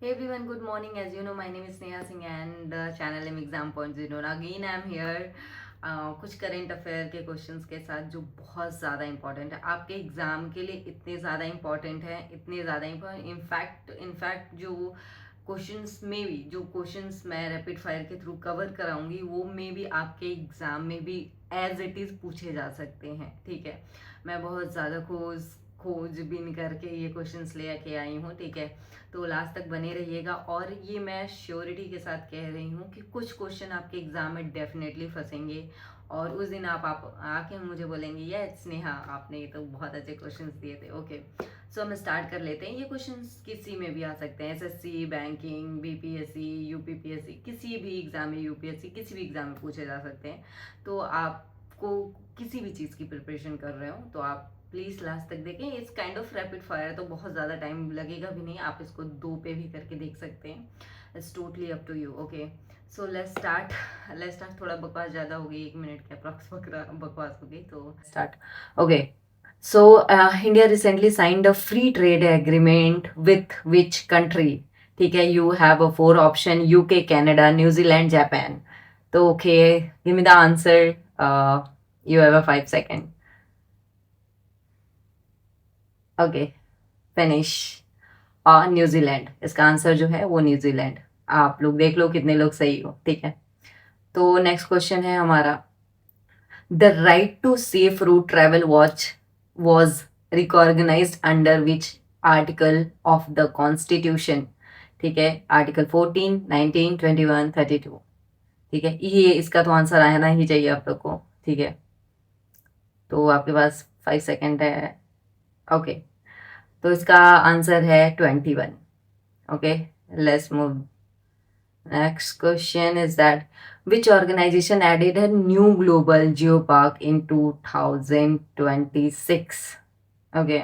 Hey everyone, good morning. As you know, my name is Sneha Singh and channel name Exam Point Zero. Again, I am here. कुछ current affair के questions के साथ जो बहुत ज़्यादा important है आपके एग्ज़ाम के लिए, इतने ज़्यादा इंपॉर्टेंट है, इतने ज़्यादा इंपॉर्टेंट। इनफैक्ट जो क्वेश्चंस मैं रैपिड फायर के थ्रू कवर कराऊंगी वो मे भी आपके एग्ज़ाम में भी एज इट इज़ पूछे जा सकते हैं। ठीक है, मैं बहुत ज़्यादा खोजबीन करके ये क्वेश्चंस ले के आई हूँ। ठीक है, तो लास्ट तक बने रहिएगा। और ये मैं श्योरिटी के साथ कह रही हूँ कि कुछ क्वेश्चन आपके एग्जाम में डेफिनेटली फंसेंगे और उस दिन आप आके मुझे बोलेंगे ये स्नेहा आपने ये तो बहुत अच्छे क्वेश्चंस दिए थे। ओके, सो हम स्टार्ट कर लेते हैं। ये क्वेश्चंस किसी में भी आ सकते हैं, एसएससी, बैंकिंग, बीपीएससी, यूपीपीएससी, किसी भी एग्जाम में, यूपीएससी किसी भी एग्जाम में पूछे जा सकते हैं। तो आपको किसी भी चीज़ की प्रिपरेशन कर रहे हो तो आप प्लीज़ लास्ट तक देखें। इस काइंड ऑफ रैपिड फायर तो बहुत ज़्यादा टाइम लगेगा भी नहीं, आप इसको 2 पे भी करके देख सकते हैं। It's totally up to you. Okay, so let's start. थोड़ा बकवास ज़्यादा हो गई, 1 मिनट के अप्रॉक्स बकवास हो गई, तो start. Okay, so India recently signed a free trade agreement with which country? ठीक है, you have a 4 option: UK, Canada, New Zealand, Japan. तो okay, give me the answer. You have a 5 second. Okay, finish. New Zealand इसका answer जो है, वो New Zealand. आप लोग देख लो कितने लोग सही हो। ठीक है, तो नेक्स्ट क्वेश्चन है हमारा। The right to safe route travel was recognised under which article of the constitution? ठीक है, आर्टिकल 14, 19, 21, 32। ठीक है, ये इसका तो आंसर आना ही चाहिए आप लोग को। ठीक है, तो आपके पास 5 सेकेंड है। ओके, तो इसका आंसर है 21। Okay, let's move. Next question is that which organization added a new global geopark in 2026? Okay,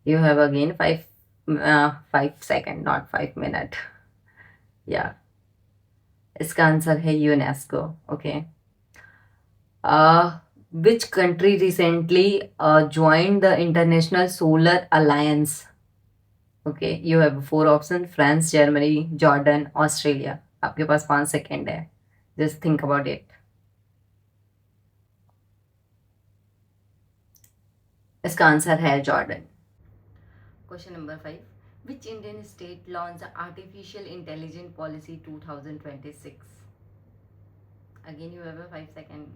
you have again 5 second, not 5 minute. Yeah, इसका आंसर है UNESCO. Okay, which country recently joined the International Solar Alliance? Okay, you have 4 options: France, Germany, Jordan, Australia. आपके पास 5 second है, just think about it. इसका answer है Jordan. Question number 5, which Indian state launch artificial intelligent policy 2026? Again you have a 5 second.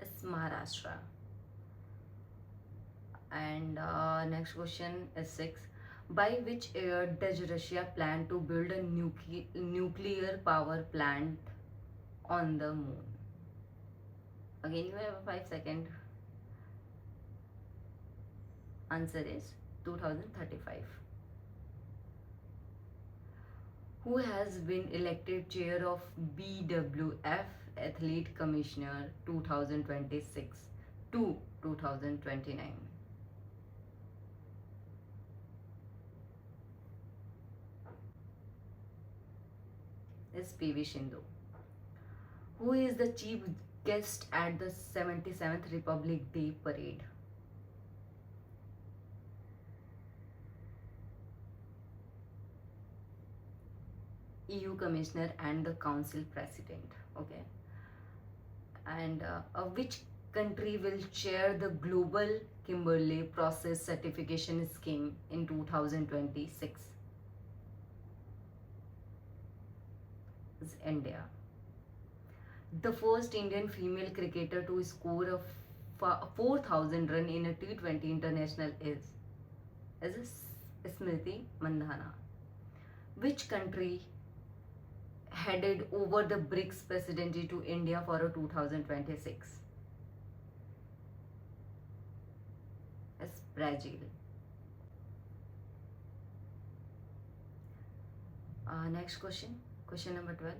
It's Maharashtra. And next question is 6, by which year does Russia plan to build a nuclear power plant on the moon? Again you have a 5 second. Answer is 2035. Who has been elected chair of BWF Athlete Commissioner 2026 to 2029? Is PV Sindhu. Who is the chief guest at the 77th Republic Day Parade? EU Commissioner and the Council President. Okay. And which country will chair the Global Kimberley Process Certification Scheme in 2026? Is India. The first Indian female cricketer to score a 4,000 run in a T20 international is Smriti Mandhana. Which country headed over the BRICS presidency to India for a 2026? Is Brazil. Next question, question number 12.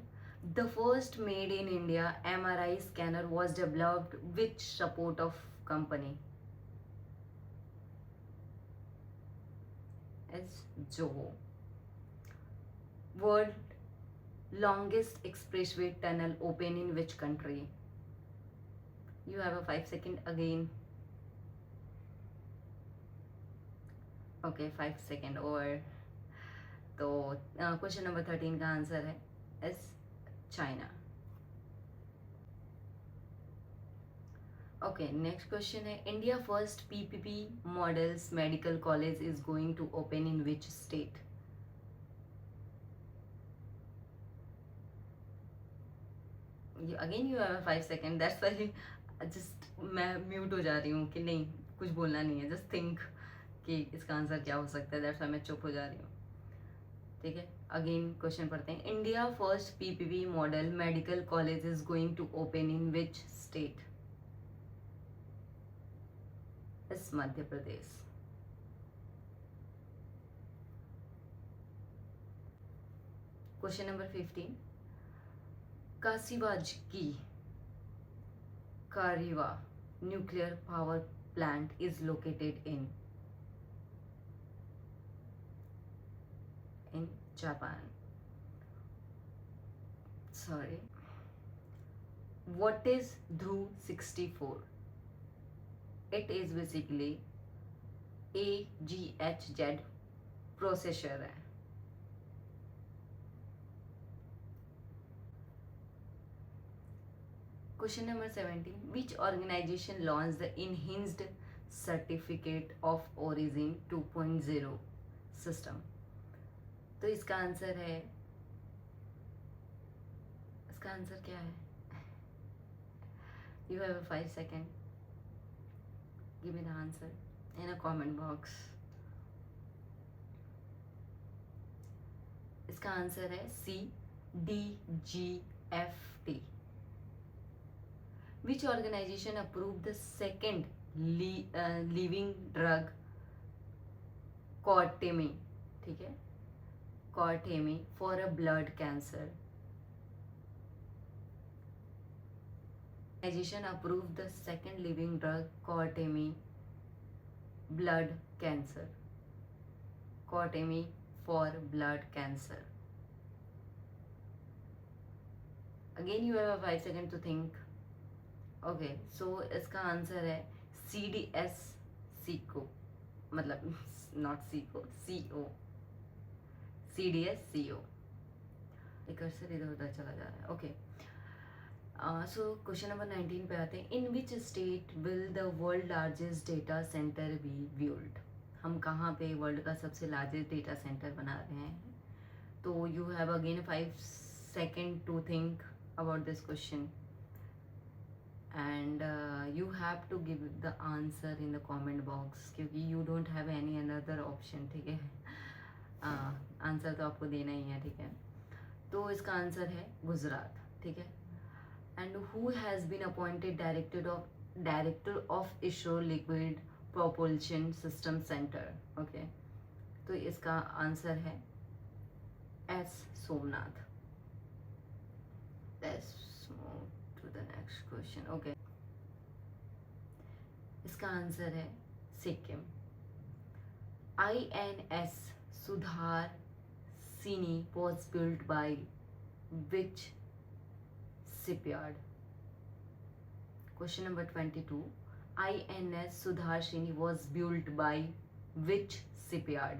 The first made in India MRI scanner was developed with support of company? Is Zoho. World longest expressway tunnel open in which country? You have a 5 second again. Okay 5 second और। तो question number 13 का answer है is China. Okay next question है India first PPP models medical college is going to open in which state. Again you have 5 second, that's why just मैं mute हो जा रही हूँ कि नहीं कुछ बोलना नहीं है, जस्ट थिंक कि इसका आंसर क्या हो सकता है, दैट्स व्हाई मैं चुप हो जा रही हूँ। ठीक है अगेन क्वेश्चन पढ़ते हैं। India first PPP model medical college is going to open in which state. Is Madhya Pradesh. Question number 15 Kashiwazaki Kariwa nuclear power plant is located in Japan. Sorry, what is Dhru 64? It is basically AGHZ processor है। Question number 17. Which organization launched the Enhanced Certificate of Origin 2.0 system? तो इसका answer है, इसका answer क्या है? You have 5 seconds. Give me the answer in a comment box. इसका answer है CDGFT. Which organization approved the second living drug Cortemi, ठीक है, Cortemi for a blood cancer? Organization approved the second living drug Cortemi blood cancer. Cortemi for blood cancer. Again you have 5 seconds to think. Okay, so इसका answer है CDS CO, मतलब not CO, CO, CDS CO। एक cursor इधर उधर चला जा रहा है। ओके सो क्वेश्चन नंबर 19 पे आते हैं। In which state will the world largest data centre be build? हम कहाँ पे वर्ल्ड का सबसे लार्जेस्ट डेटा सेंटर बना रहे हैं? तो you have again 5 second to think about this question and you have to give the answer in the comment box, क्योंकि you don't have any another option. ठीक है, आंसर तो आपको देना ही है। ठीक है, तो इसका आंसर है गुजरात। ठीक है, and who has been appointed director of ISRO Liquid Propulsion System Center? Okay, तो इसका आंसर है S Somnath. Let's move to the next question. Okay, इसका आंसर है सिक्किम। INS सुधार सिनी was built by which shipyard? Question number 22. INS Sudarshini was built by which shipyard?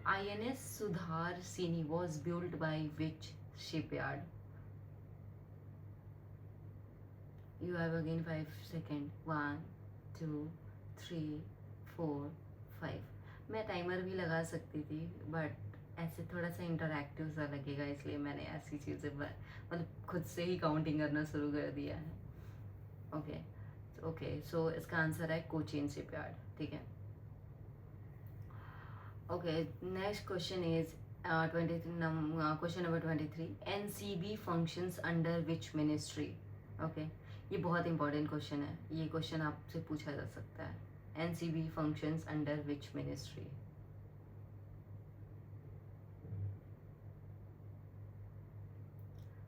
INS Sudarshini was built by which shipyard? You have again 5 seconds. 1 2 3 4 5। मैं timer भी लगा सकती थी but ऐसे थोड़ा सा इंटरैक्टिव सा लगेगा, इसलिए मैंने ऐसी चीज़ें मतलब खुद से ही काउंटिंग करना शुरू कर दिया है। ओके सो इसका आंसर है कोचीन शिपयार्ड। ठीक है, okay next question is question number 23। NCB functions under which ministry? Okay, ये बहुत इंपॉर्टेंट क्वेश्चन है, ये क्वेश्चन आपसे पूछा जा सकता है। NCB functions under which ministry?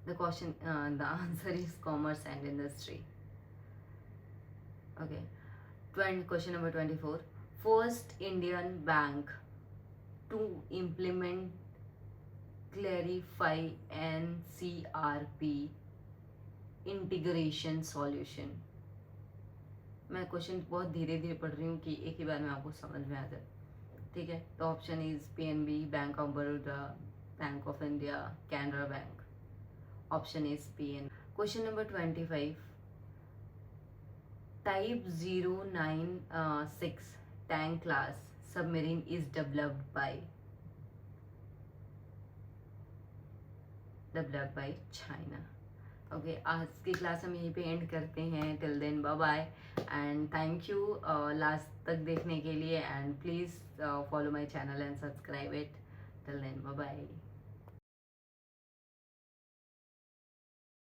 The answer is commerce and industry. Okay, question number 24. First Indian bank to implement clarify NCRP integration solution. मैं क्वेश्चन बहुत धीरे धीरे पढ़ रही हूँ कि एक ही बार में आपको समझ में आ जाए, ठीक है। तो option is PNB, bank of Baroda, bank of India, Canara bank. Option is PN। Question number 25, type 096 tank class submarine is developed by China. Okay, आज की क्लास हम यहीं पे एंड करते हैं। Till then bye bye and thank you last तक देखने के लिए, and please follow my channel and subscribe it. Till then bye bye.